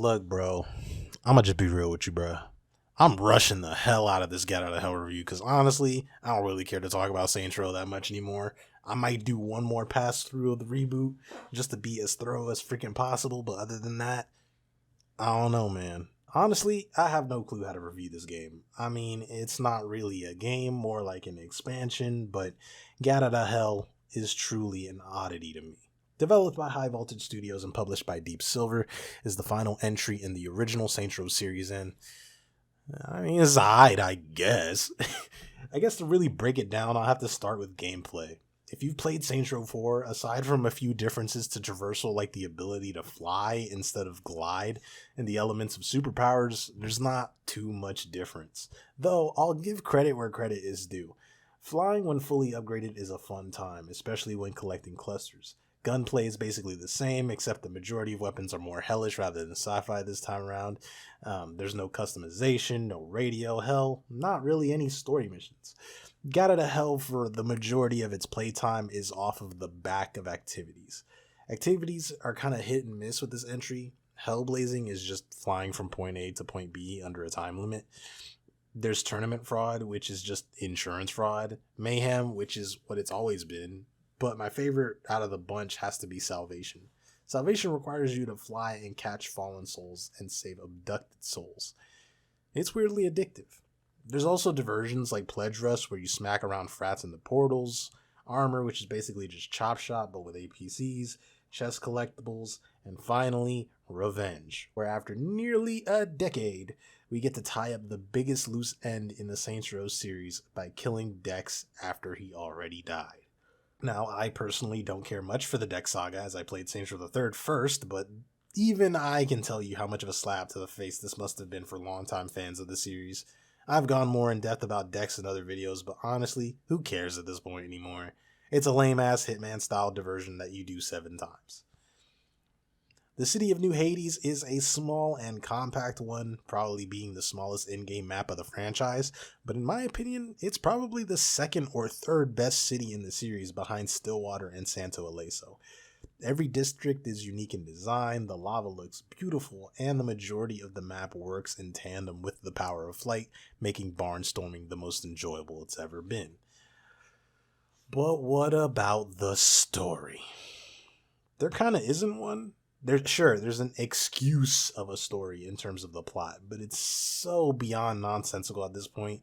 Look, bro, I'm gonna just be real with you, bro. I'm rushing the hell out of this Get Out of Hell review because honestly, I don't really care to talk about Saints Row that much anymore. I might do one more pass through of the reboot just to be as thorough as freaking possible, but other than that, I don't know, man. Honestly, I have no clue how to review this game. I mean, it's not really a game, more like an expansion, but Get Out of Hell is truly an oddity to me. Developed by High Voltage Studios and published by Deep Silver, is the final entry in the original Saints Row series, and I mean, it's alright, I guess. I guess to really break it down, I'll have to start with gameplay. If you've played Saints Row 4, aside from a few differences to traversal like the ability to fly instead of glide and the elements of superpowers, there's not too much difference. Though, I'll give credit where credit is due. Flying when fully upgraded is a fun time, especially when collecting clusters. Gunplay is basically the same, except the majority of weapons are more hellish rather than sci-fi this time around. There's no customization, no radio, hell, not really any story missions. Got Out of Hell for the majority of its playtime is off of the back of activities. Activities are kind of hit and miss with this entry. Hellblazing is just flying from point A to point B under a time limit. There's tournament fraud, which is just insurance fraud. Mayhem, which is what it's always been. But my favorite out of the bunch has to be Salvation. Salvation requires you to fly and catch fallen souls and save abducted souls. It's weirdly addictive. There's also diversions like Pledge Rush, where you smack around frats in the portals, Armor, which is basically just Chop Shop but with APCs, chest collectibles, and finally, Revenge, where after nearly a decade, we get to tie up the biggest loose end in the Saints Row series by killing Dex after he already died. Now, I personally don't care much for the Dex saga as I played Saints Row the Third first, but even I can tell you how much of a slap to the face this must have been for longtime fans of the series. I've gone more in depth about Dex in other videos, but honestly, who cares at this point anymore? It's a lame-ass Hitman style diversion that you do 7 times. The city of New Hades is a small and compact one, probably being the smallest in-game map of the franchise, but in my opinion, it's probably the second or third best city in the series behind Stillwater and Santo Ileso. Every district is unique in design, the lava looks beautiful, and the majority of the map works in tandem with the power of flight, making barnstorming the most enjoyable it's ever been. But what about the story? There kinda isn't one. There's an excuse of a story in terms of the plot, but it's so beyond nonsensical at this point.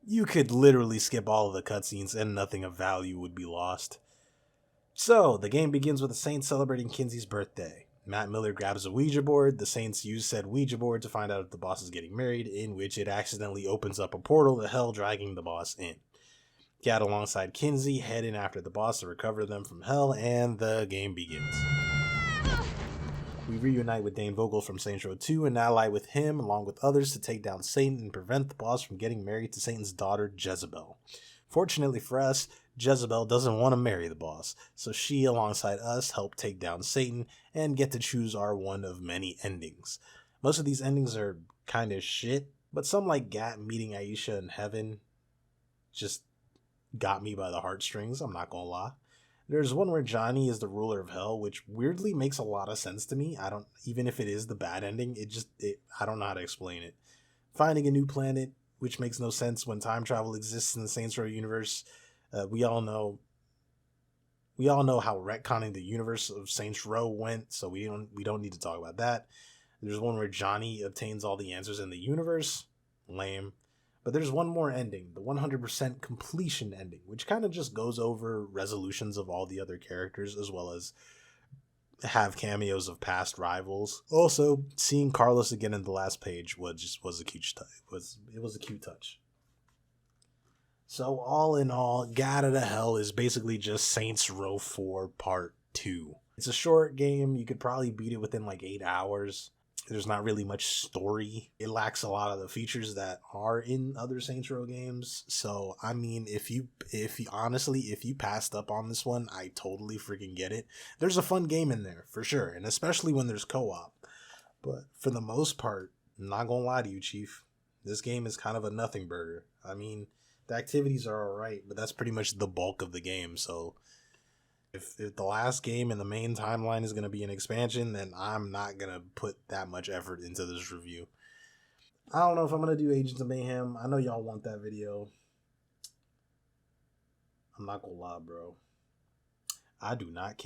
You could literally skip all of the cutscenes and nothing of value would be lost. So, the game begins with the Saints celebrating Kinsey's birthday. Matt Miller grabs a Ouija board. The Saints use said Ouija board to find out if the boss is getting married, in which it accidentally opens up a portal to hell, dragging the boss in. Get alongside Kinsey, head in after the boss to recover them from hell, and the game begins. We reunite with Dane Vogel from Saints Row 2 and ally with him, along with others, to take down Satan and prevent the boss from getting married to Satan's daughter, Jezebel. Fortunately for us, Jezebel doesn't want to marry the boss, so she, alongside us, help take down Satan and get to choose our one of many endings. Most of these endings are kinda shit, but some like Gat meeting Aisha in heaven just got me by the heartstrings, I'm not gonna lie. There's one where Johnny is the ruler of hell, which weirdly makes a lot of sense to me. Even if it is the bad ending, I don't know how to explain it. Finding a new planet, which makes no sense when time travel exists in the Saints Row universe. We all know how retconning the universe of Saints Row went, so we don't need to talk about that. There's one where Johnny obtains all the answers in the universe. Lame. But there's one more ending, the 100% completion ending, which kind of just goes over resolutions of all the other characters, as well as have cameos of past rivals. Also, seeing Carlos again in the last page was a cute touch. So all in all, Get Out of Hell is basically just Saints Row 4 Part 2. It's a short game. You could probably beat it within like 8 hours. There's not really much story. It lacks a lot of the features that are in other Saints Row games. So, I mean, if you passed up on this one, I totally freaking get it. There's a fun game in there, for sure. And especially when there's co-op. But for the most part, I'm not gonna lie to you, Chief. This game is kind of a nothing burger. I mean, the activities are alright, but that's pretty much the bulk of the game. So, If the last game in the main timeline is going to be an expansion, then I'm not going to put that much effort into this review. I don't know if I'm going to do Agents of Mayhem. I know y'all want that video. I'm not going to lie, bro. I do not care.